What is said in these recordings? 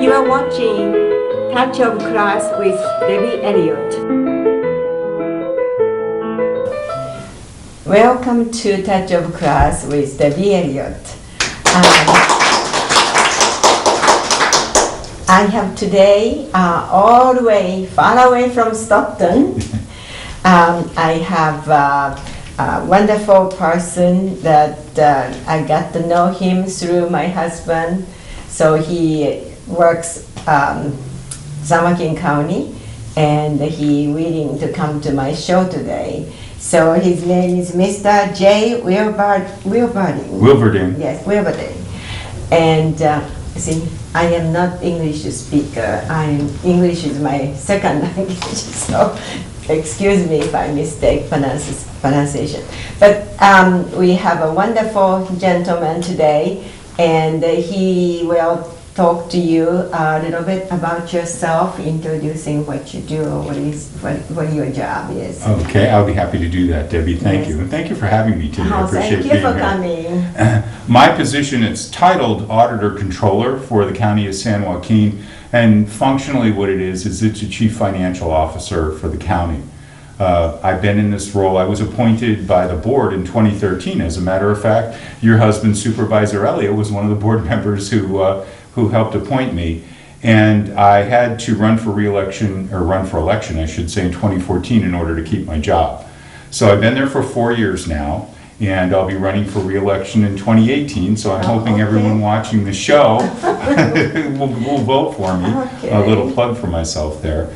You are watching Touch of Class with Debbie Elliott. Welcome to Touch of Class with Debbie Elliott. I have today, all the way, far away from Stockton, I have a wonderful person that I got to know him through my husband. So he works San Joaquin County, and he willing to come to my show today. So his name is Mr. Jay Wilverding. Wilverding. Yes, Wilverding. And see, I am not English speaker. English is my second language, so excuse me if I mistake pronunciation. But we have a wonderful gentleman today, and he will talk to you a little bit about yourself, introducing what you do, or what your job is. Okay, I'll be happy to do that, Debbie. Thank you. And thank you for having me today. I appreciate being here. Thank you for coming. My position is titled Auditor-Controller for the County of San Joaquin, and functionally what it is it's a Chief Financial Officer for the county. I've been in this role. I was appointed by the board in 2013. As a matter of fact, your husband, Supervisor Elliott, was one of the board members who helped appoint me. And I had to run for re-election, or run for election, I should say, in 2014 in order to keep my job. So I've been there for 4 years now, and I'll be running for re-election in 2018. So I'm hoping everyone watching the show will vote for me. Okay. A little plug for myself there.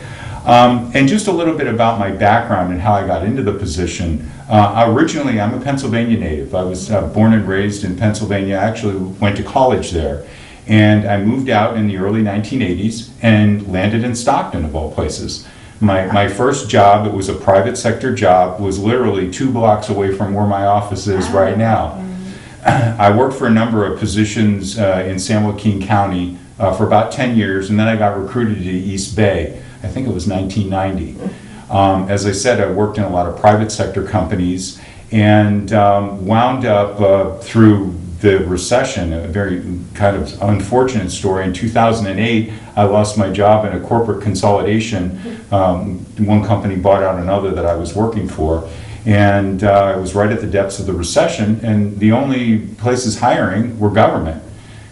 And just a little bit about my background and how I got into the position. Originally, I'm a Pennsylvania native. I was born and raised in Pennsylvania. I actually went to college there. And I moved out in the early 1980s and landed in Stockton, of all places. My first job, it was a private sector job, was literally 2 blocks away from where my office is right now. I worked for a number of positions in San Joaquin County for about 10 years, and then I got recruited to East Bay. I think it was 1990. As I said, I worked in a lot of private sector companies, and wound up through the recession, a very kind of unfortunate story. In 2008, I lost my job in a corporate consolidation. One company bought out another that I was working for, and I was right at the depths of the recession, and the only places hiring were government.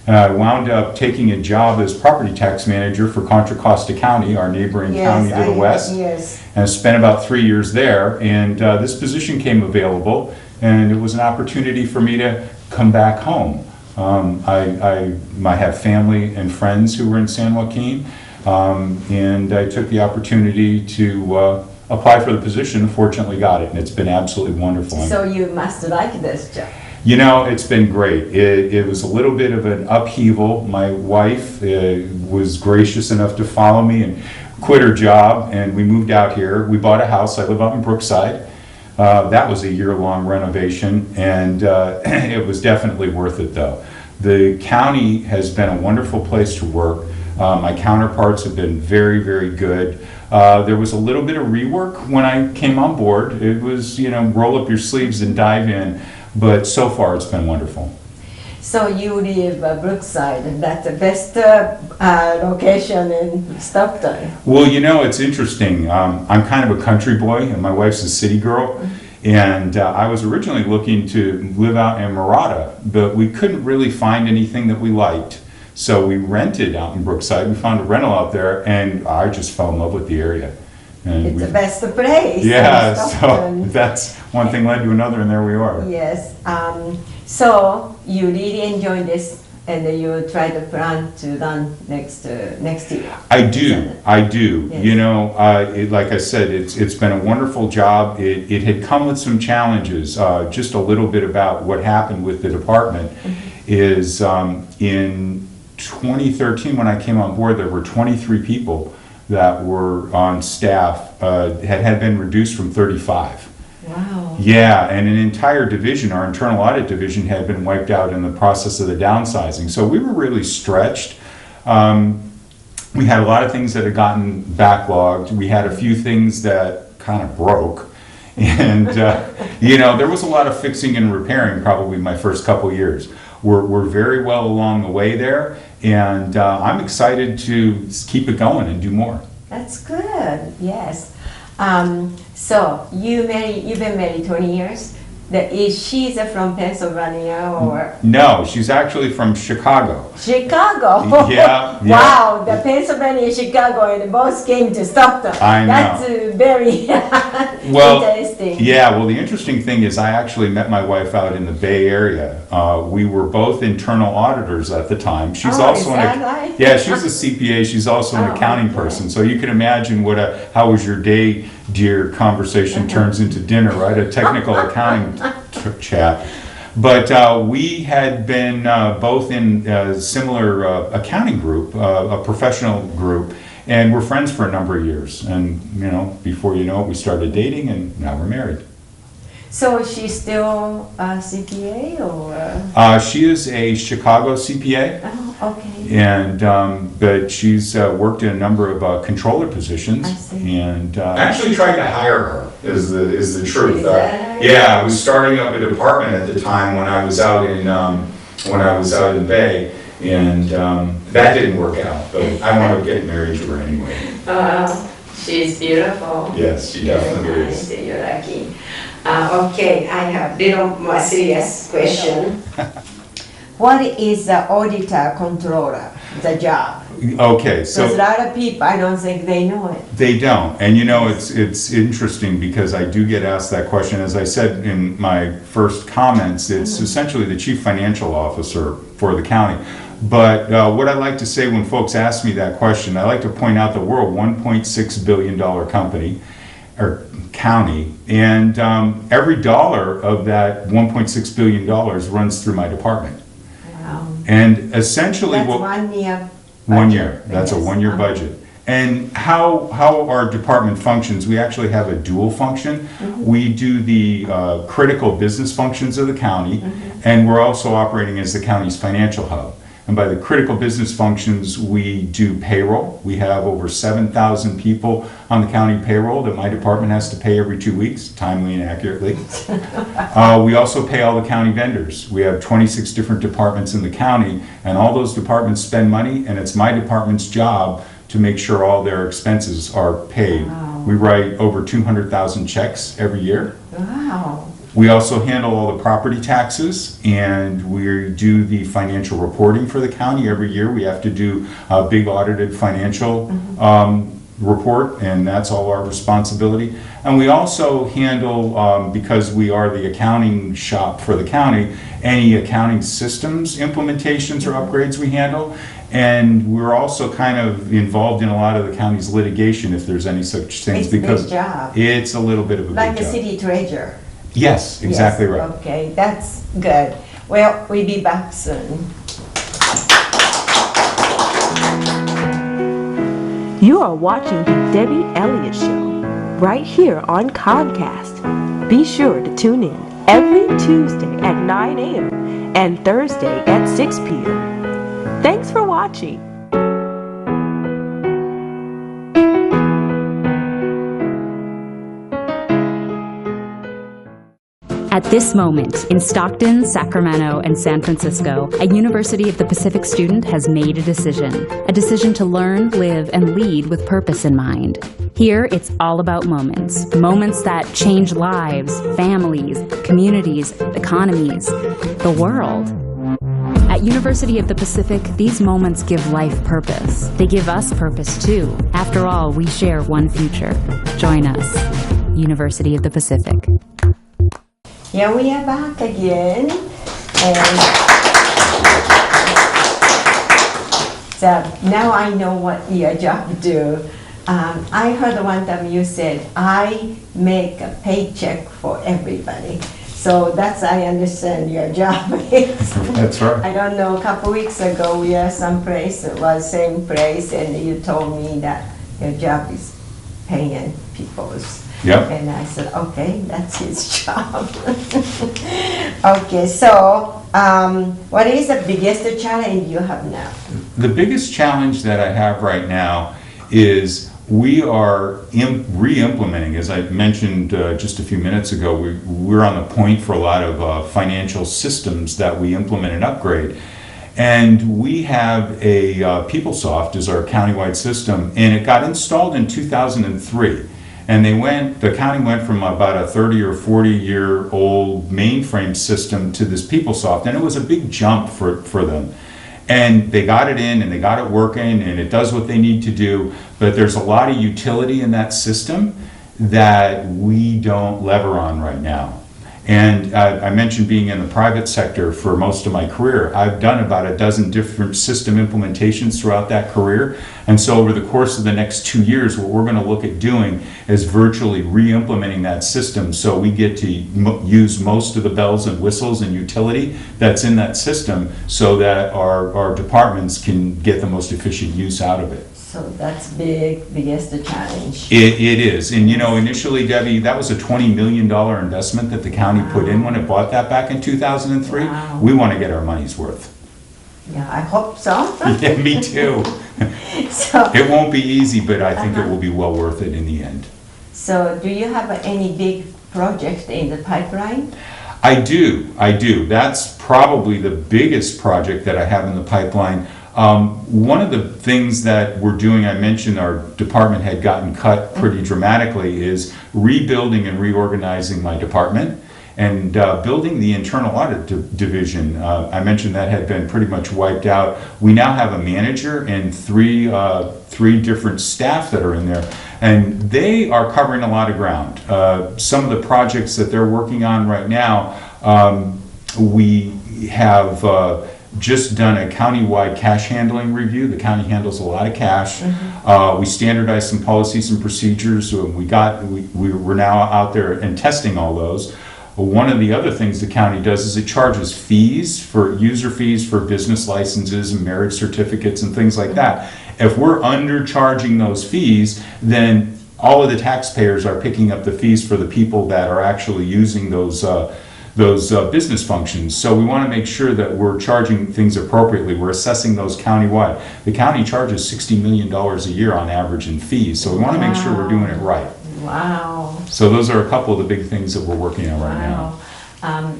I wound up taking a job as property tax manager for Contra Costa County, our neighboring county to the west. Yes. And I spent about 3 years there, and this position came available, and it was an opportunity for me to come back home. I have family and friends who were in San Joaquin, and I took the opportunity to apply for the position. Fortunately got it, and it's been absolutely wonderful. So you must like this job. You know, it's been great. It was a little bit of an upheaval. My wife was gracious enough to follow me and quit her job, and we moved out here. We bought a house. I live up in Brookside. That was a year-long renovation, and it was definitely worth it, though. The county has been a wonderful place to work. My counterparts have been very, very good. There was a little bit of rework when I came on board. It was, you know, roll up your sleeves and dive in. But so far, it's been wonderful. So you live Brookside, and that's the best location in Stockton. Well, you know, it's interesting. I'm kind of a country boy, and my wife's a city girl. And I was originally looking to live out in Murata, but we couldn't really find anything that we liked. So we rented out in Brookside. We found a rental out there, and I just fell in love with the area. And it's the best place. Yeah, so that's one thing led to another, and there we are. Yes. So you really enjoy this, and you try to plan to run next year. I do. Yes. You know, like I said, it's been a wonderful job. It had come with some challenges. Just a little bit about what happened with the department is in 2013 when I came on board, there were 23 people that were on staff, had been reduced from 35. Wow. Yeah, and an entire division, our internal audit division, had been wiped out in the process of the downsizing. So we were really stretched. We had a lot of things that had gotten backlogged. We had a few things that kind of broke. And, you know, there was a lot of fixing and repairing probably my first couple years. we're very well along the way there, and I'm excited to keep it going and do more. That's good. Yes. So you've been married 20 years. She's from Pennsylvania or? No, she's actually from Chicago. Chicago? Yeah. Wow, the Pennsylvania and Chicago, and both came to Stockton. I know. That's very interesting. Yeah, well, the interesting thing is I actually met my wife out in the Bay Area. We were both internal auditors at the time. She's also right? Yeah, she's a CPA. She's also an accounting person. So you can imagine what how was your day, dear conversation turns into dinner, right? A technical accounting chat. But we had been both in a similar accounting group, a professional group, and we're friends for a number of years. And, before you know it, we started dating, and now we're married. So she's still a CPA or? She is a Chicago CPA. Oh, okay. And but she's worked in a number of controller positions. I see. And I actually tried to hire her. Is the truth? Is that right? Yeah, I was starting up a department at the time when I was out in Bay, and that didn't work out. But I wound up getting married to her anyway. She's beautiful. Yes, she definitely is. You're lucky. Okay, I have a little more serious question. What is the auditor-controller, the job? Okay, so Because a lot of people, I don't think they know it. they don't, and it's interesting because I do get asked that question. As I said in my first comments, it's essentially the chief financial officer for the county. But what I like to say when folks ask me that question, I like to point out that we're a $1.6 billion company, or county, and every dollar of that $1.6 billion runs through my department. Wow. And essentially That's what 1 year. one year. That's a Yes. 1 year budget. And how our department functions, we actually have a dual function. We do the critical business functions of the county, and we're also operating as the county's financial hub. And by the critical business functions, we do payroll. We have over 7,000 people on the county payroll that my department has to pay every 2 weeks, timely and accurately. We also pay all the county vendors. We have 26 different departments in the county, and all those departments spend money, and it's my department's job to make sure all their expenses are paid. Wow. We write over 200,000 checks every year. Wow. We also handle all the property taxes, and we do the financial reporting for the county. Every year we have to do a big audited financial report, and that's all our responsibility. And we also handle, because we are the accounting shop for the county, any accounting systems implementations or upgrades we handle. And we're also kind of involved in a lot of the county's litigation, if there's any such things, It's a big because job. it's a little bit of a Like big a job. city treasurer. Yes, exactly Yes, right. Okay, that's good. Well, we'll be back soon. You are watching the Debbie Elliott Show right here on Comcast. Be sure to tune in every Tuesday at 9 a.m. and Thursday at 6 p.m. Thanks for watching. At this moment, in Stockton, Sacramento, and San Francisco, a University of the Pacific student has made a decision to learn, live, and lead with purpose in mind. Here, it's all about moments that change lives, families, communities, economies, the world. At University of the Pacific, these moments give life purpose. They give us purpose too. After all, we share one future. Join us, University of the Pacific. Here we are back again. And so now I know what your job do. I heard one time you said, I make a paycheck for everybody. So that's, I understand your job is. That's right. I don't know, a couple weeks ago we were someplace, it was same place, and you told me that your job is paying people's. Yep. And I said, okay, that's his job. Okay, so what is the biggest challenge you have now? The biggest challenge that I have right now is we are re-implementing, as I mentioned just a few minutes ago, we're on the point for a lot of financial systems that we implement and upgrade. And we have a PeopleSoft as our countywide system, and it got installed in 2003. And the county went from about a 30 or 40 year old mainframe system to this PeopleSoft, and it was a big jump for them. And they got it in and they got it working and it does what they need to do, but there's a lot of utility in that system that we don't lever on right now. And I mentioned being in the private sector for most of my career. I've done about a dozen different system implementations throughout that career. And so over the course of the next 2 years, what we're going to look at doing is virtually re-implementing that system so we get to use most of the bells and whistles and utility that's in that system so that our departments can get the most efficient use out of it. So that's biggest challenge. It is. And initially, Debbie, that was a $20 million investment that the county put in when it bought that back in 2003. Wow. We want to get our money's worth. Yeah, I hope so. Yeah, me too. So, It won't be easy, but I think it will be well worth it in the end. so do you have any big project in the pipeline? I do. That's probably the biggest project that I have in the pipeline. One of the things that we're doing, I mentioned our department had gotten cut pretty dramatically, is rebuilding and reorganizing my department and building the internal audit division. I mentioned that had been pretty much wiped out. We now have a manager and three different staff that are in there, and they are covering a lot of ground. Some of the projects that they're working on right now, we have just done a countywide cash handling review. The county handles a lot of cash. We standardized some policies and procedures. We're now out there and testing all those. One of the other things the county does is it charges user fees for business licenses and marriage certificates and things like that. If we're undercharging those fees, then all of the taxpayers are picking up the fees for the people that are actually using those business functions. So we want to make sure that we're charging things appropriately. We're assessing those countywide. The county charges $60 million a year on average in fees, so we want to make sure we're doing it right. Wow. So those are a couple of the big things that we're working on right now.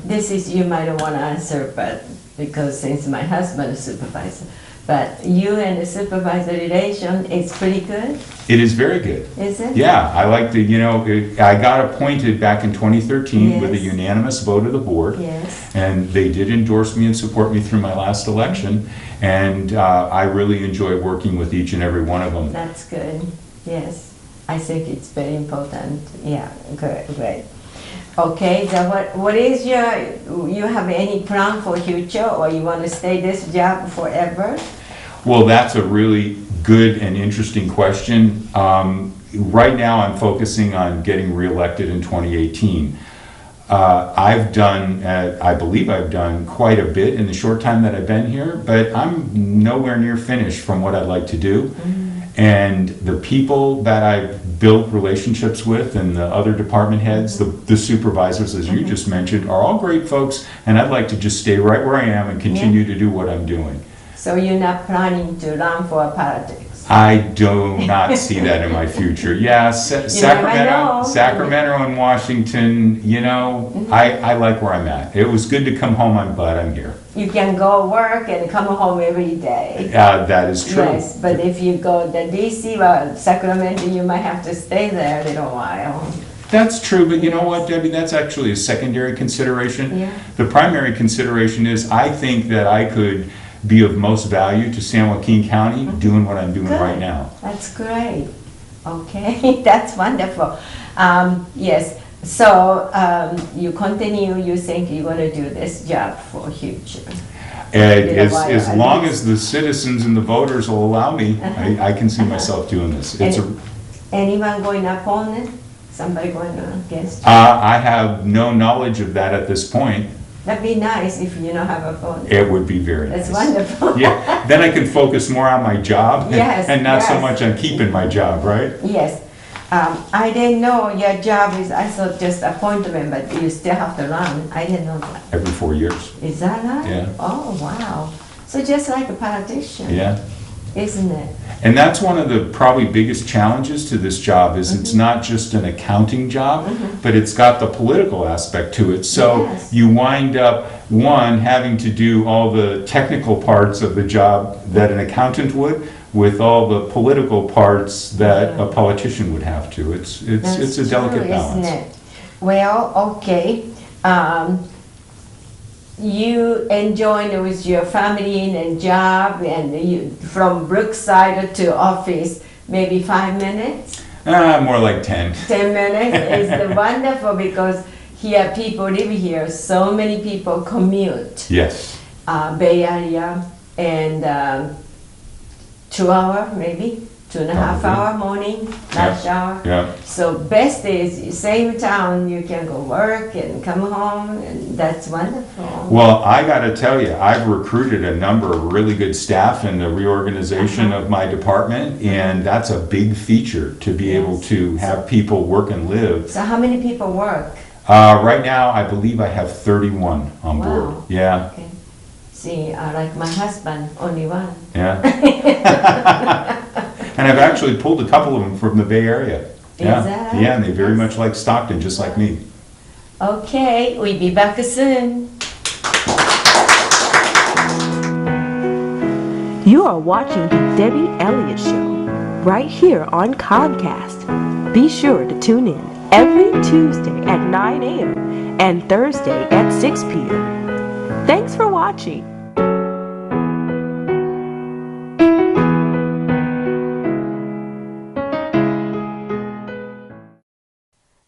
This is, you might want to answer, but because since my husband is supervisor, but you and the supervisor relation is pretty good? It is very good. Is it? Yeah, I like I got appointed back in 2013 with a Yes. unanimous vote of the board. Yes. And they did endorse me and support me through my last election. And I really enjoy working with each and every one of them. That's good. Yes. I think it's very important. Yeah, good, great. Okay, so what is you have any plan for future, or you want to stay this job forever? Well, that's a really good and interesting question. Right now, I'm focusing on getting reelected in 2018. I believe I've done quite a bit in the short time that I've been here, but I'm nowhere near finished from what I'd like to do. And the people that I've built relationships with and the other department heads, the supervisors, as you just mentioned, are all great folks, and I'd like to just stay right where I am and continue to do what I'm doing. So you're not planning to run for politics? I do not see that in my future. Yeah, Sacramento and Washington, I like where I'm at. It was good to come home. I'm glad I'm here. You can go work and come home every day. That is true. Yes, but if you go to DC or Sacramento, you might have to stay there a little while. That's true, but you know what, Debbie? That's actually a secondary consideration. Yeah. The primary consideration is I think that I could be of most value to San Joaquin County doing what I'm doing right now. That's great. Okay, that's wonderful. Yes, so you continue, you think you're going to do this job for future? And as long as the citizens and the voters will allow me, I can see myself doing this. Anyone going to opponent? Somebody going against you? I have no knowledge of that at this point. That'd be nice if you don't have a phone. It would be very nice. That's wonderful. Yeah, then I can focus more on my job and not so much on keeping my job, right? Yes. I didn't know your job is, I thought just appointment, but you still have to run. I didn't know that. Every 4 years. Is that right? Yeah. Oh, wow. So just like a politician. Yeah. Isn't it? And that's one of the probably biggest challenges to this job is it's not just an accounting job, but it's got the political aspect to it. So Yes. you wind up, one, having to do all the technical parts of the job that an accountant would, with all the political parts that a politician would have to. It's a delicate true, balance. Isn't it? Well, okay. You enjoying with your family and job, and you from Brookside to office, maybe 5 minutes, More like 10. 10 minutes is wonderful because here people live here. So many people commute. Yes. Bay Area and 2 hour maybe. 2.5 Probably. hour morning, rush hour. Yeah. So best is same town, you can go work and come home, and that's wonderful. Well, I got to tell you, I've recruited a number of really good staff in the reorganization of my department, and that's a big feature to be able to have people work and live. So how many people work? Right now, I believe I have 31 on board. Wow. Yeah, Okay. See, like my husband, only one. yeah. And I've actually pulled a couple of them from the Bay Area. Yeah, that yeah, and they very right? much like Stockton, just like me. Okay, we'll be back soon. You are watching the Debbie Elliott Show right here on Comcast. Be sure to tune in every Tuesday at 9 a.m. and Thursday at 6 p.m. Thanks for watching.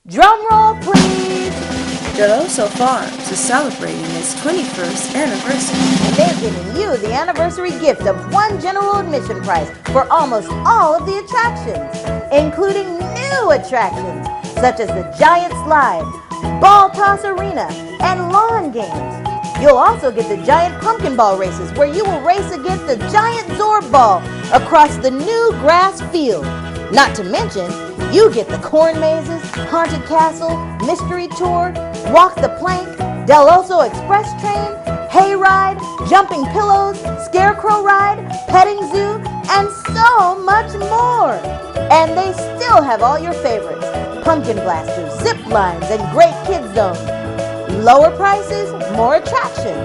Drum roll, please. Deloso Farms is celebrating its 21st anniversary. And they're giving you the anniversary gift of one general admission price for almost all of the attractions, including new attractions such as the Giant Slide, Ball Toss Arena, and lawn games. You'll also get the giant pumpkin ball races where you will race against the giant Zorb ball across the new grass field. Not to mention, you get the corn mazes, haunted castle, mystery tour, walk the plank, Deloso Express train, hayride, jumping pillows, scarecrow ride, petting zoo, and so much more. And they still have all your favorites: pumpkin blasters, zip lines, and great kids zone. Lower prices, more attraction.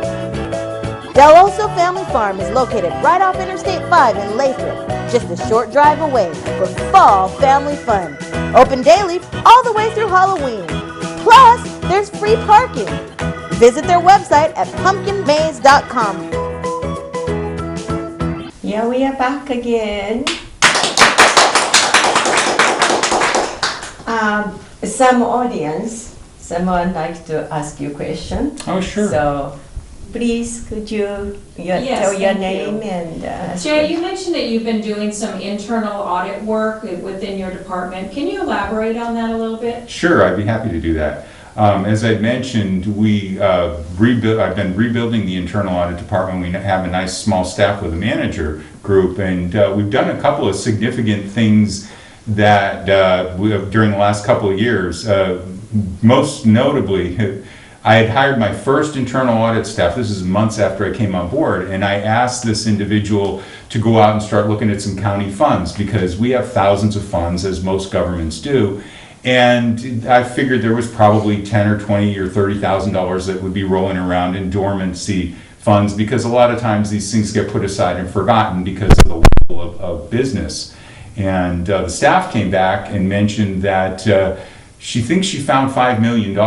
Deloso Family Farm is located right off Interstate 5 in Lathrop, just a short drive away for fall family fun. Open daily all the way through Halloween. Plus, there's free parking. Visit their website at pumpkinmaze.com. Yeah, we are back again. Some audience, someone likes to ask you a question. Oh, sure. So please, could you Yes, tell your thank name you. and... Jay, you mentioned that you've been doing some internal audit work within your department. Can you elaborate on that a little bit? Sure, I'd be happy to do that. As I mentioned, I've been rebuilding the internal audit department. We have a nice small staff with a manager group, and we've done a couple of significant things that during the last couple of years. Most notably, I had hired my first internal audit staff. This is months after I came on board, and I asked this individual to go out and start looking at some county funds, because we have thousands of funds, as most governments do. And I figured there was probably $10 or $20 or $30,000 that would be rolling around in dormancy funds, because a lot of times these things get put aside and forgotten because of the level of business. And the staff came back and mentioned that she thinks she found $5 million.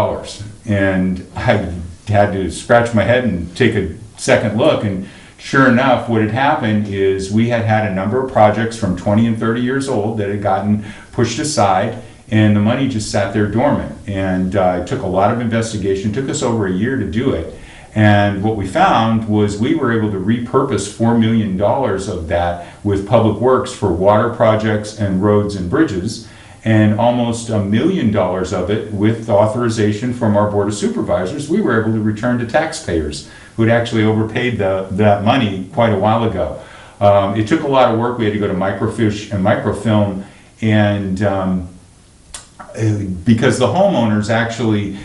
And I had to scratch my head and take a second look, and sure enough, what had happened is we had had a number of projects from 20 and 30 years old that had gotten pushed aside, and the money just sat there dormant. And it took a lot of investigation. It took us over a year to do it. And what we found was we were able to repurpose $4 million of that with Public Works for water projects and roads and bridges, and almost $1 million of it, with authorization from our Board of Supervisors, we were able to return to taxpayers who had actually overpaid that money quite a while ago. It took a lot of work. We had to go to microfiche and microfilm, and because the homeowners actually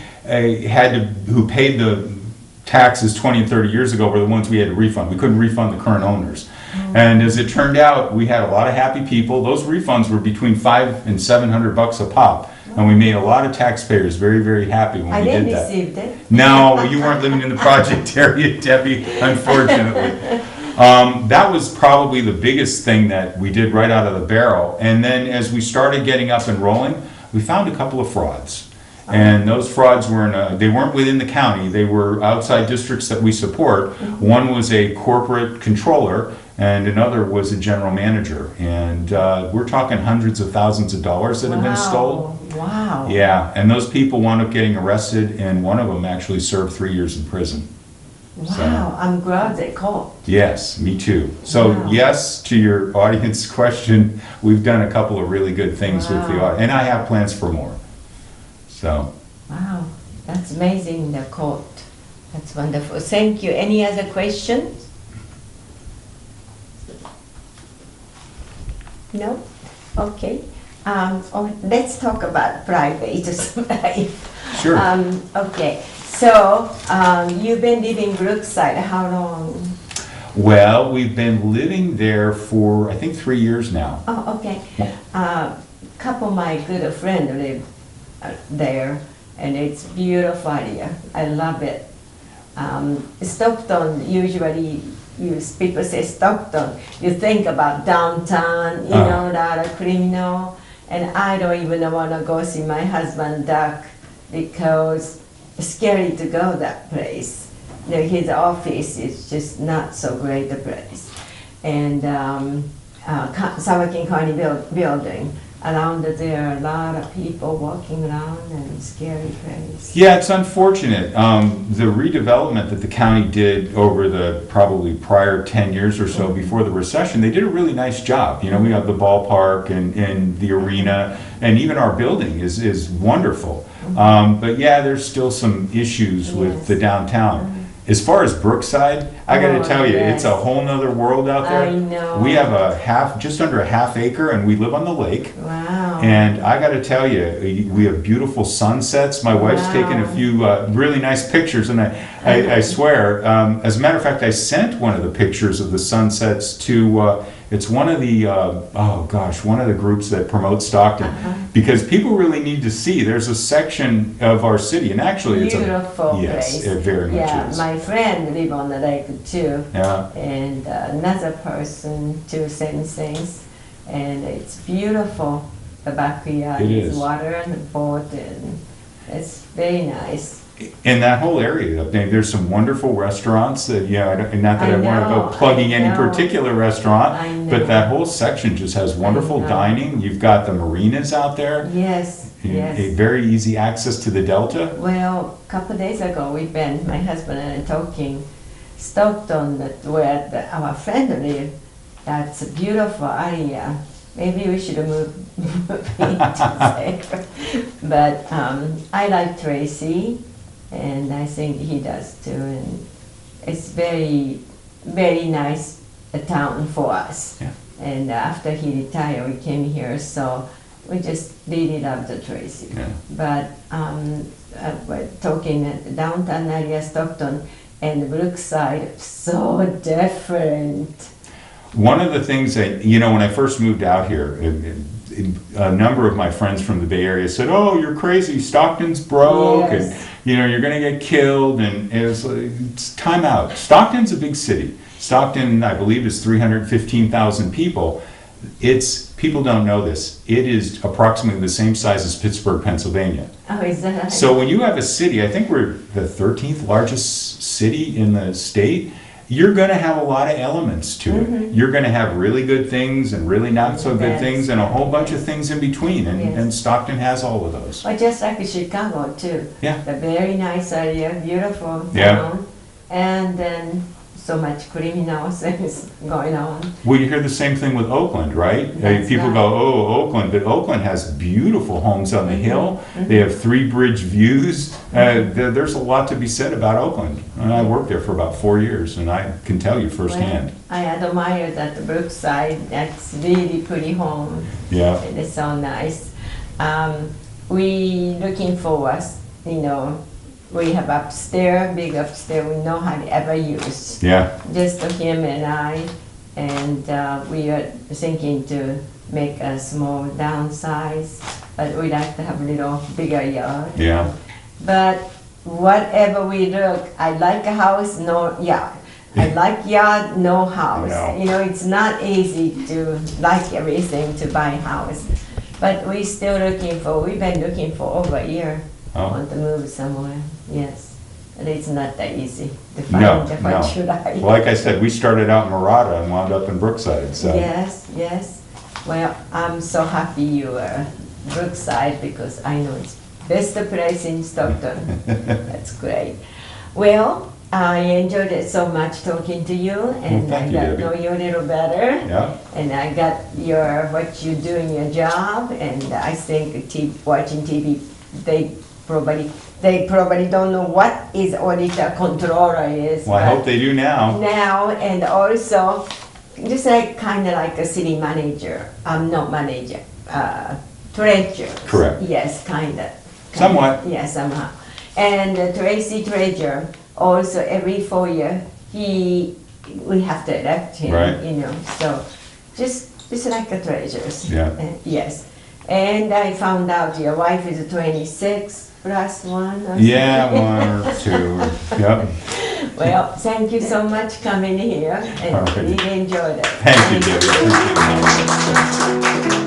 who paid the taxes 20 and 30 years ago were the ones we had to refund. We couldn't refund the current owners. And as it turned out, we had a lot of happy people. Those refunds were between $500 and $700 a pop. And we made a lot of taxpayers very, very happy when we did that. I didn't receive it. No, you weren't living in the project area, Debbie, unfortunately. That was probably the biggest thing that we did right out of the barrel. And then as we started getting up and rolling, we found a couple of frauds. And those frauds they weren't within the county, they were outside districts that we support. One was a corporate controller, and another was a general manager. And we're talking hundreds of thousands of dollars that have been stolen. Wow. Yeah, and those people wound up getting arrested, and one of them actually served 3 years in prison. Wow, I'm glad they called. Yes, me too. So yes, to your audience question, we've done a couple of really good things with the audit, and I have plans for more. So. Wow, that's amazing, the court. That's wonderful. Thank you. Any other questions? No? Okay. Let's talk about private life. Sure. Okay. So, you've been living Brookside how long? Well, we've been living there for, I think, 3 years now. Oh, okay. Couple of my good friends live there, and it's beautiful area. I love it. Stockton, usually people say Stockton, you think about downtown, you know, a lot of criminal, and I don't even want to go see my husband Doc because it's scary to go that place. You know, his office is just not so great a place. And San Joaquin County building, around there, a lot of people walking around and scary place. Yeah, it's unfortunate. The redevelopment that the county did over the probably prior 10 years or so before the recession, they did a really nice job. You know, we have the ballpark and the arena, and even our building is wonderful. But yeah, there's still some issues with the downtown. As far as Brookside, I got to tell you, it's a whole nother world out there. I know. We have just under a half acre, and we live on the lake. Wow. And I got to tell you, we have beautiful sunsets. My wife's taken a few really nice pictures, and I swear, as a matter of fact, I sent one of the pictures of the sunsets to. It's one of the one of the groups that promotes Stockton, because people really need to see. There's a section of our city, and actually it's beautiful place. Yes, it very much is. My friend live on the lake too. Yeah. And another person too, same things, and it's beautiful. The backyard is water and the boat, and it's very nice. In that whole area up there, there's some wonderful restaurants that, not that I want to go plugging any particular restaurant, but that whole section just has wonderful dining. You've got the marinas out there. Yes, yes. A very easy access to the Delta. Well, a couple of days ago, my husband and I talking, Stockton, where our friend live, that's a beautiful area. Maybe we should move there. But I like Tracy, and I think he does too. And it's very, very nice a town for us. Yeah. And after he retired, we came here, so we just really love the Tracy. Yeah. But we're talking at the downtown area, Stockton, and Brookside, so different. One of the things that, when I first moved out here, a number of my friends from the Bay Area said, "Oh, you're crazy, Stockton's broke, and you're going to get killed," and it's time out. Stockton's a big city. Stockton, I believe, is 315,000 people. People don't know this. It is approximately the same size as Pittsburgh, Pennsylvania. Oh, is that? So when you have a city, I think we're the 13th largest city in the state. You're going to have a lot of elements to it. You're going to have really good things and really not so good things, and a whole bunch of things in between, and Stockton has all of those. Well, just like Chicago too. Yeah. The very nice area, beautiful town, and then so much criminal things going on. Well, you hear the same thing with Oakland, right? People go, "Oh, Oakland," but Oakland has beautiful homes on the hill. They have 3 bridge views. There's a lot to be said about Oakland. And I worked there for about 4 years, and I can tell you firsthand. Well, I admire that Brookside. That's really pretty home. Yeah. And it's so nice. We looking forward, we have upstairs, big upstairs, we know hardly ever use. Yeah. Just him and I, And we are thinking to make a small downsize, but we like to have a little bigger yard. Yeah. But whatever we look, I like a house, no yard. I like yard, no house. No. You know, it's not easy to like everything to buy a house. But we've been looking for over a year. Oh. Want to move somewhere, yes. And it's not that easy to No, find no. what should I. Well, like I said, we started out in Murata and wound up in Brookside, so. Yes, yes. Well, I'm so happy you are Brookside because I know it's best place in Stockton. That's great. Well, I enjoyed it so much talking to you, and Well, thank I you, got to Debbie. know you a little better. Yeah. And I got what you do in your job, and I think watching TV, they probably don't know what is Auditor-Controller is. Well, I but hope they do now. now, and also just like kind of like a city manager, not manager, treasurer. Correct. Yes, kind of. Somewhat. Yes, somehow. And Tracy treasurer, also every 4 years, we have to elect him, Right. you know, so just like a treasurer. Yeah. Yes. And I found out your wife is 26 plus 1 or Yeah, something. 1 or 2. Yep. Well, thank you so much coming here, and All right. really enjoyed it. Thank you, Debbie. Appreciate it.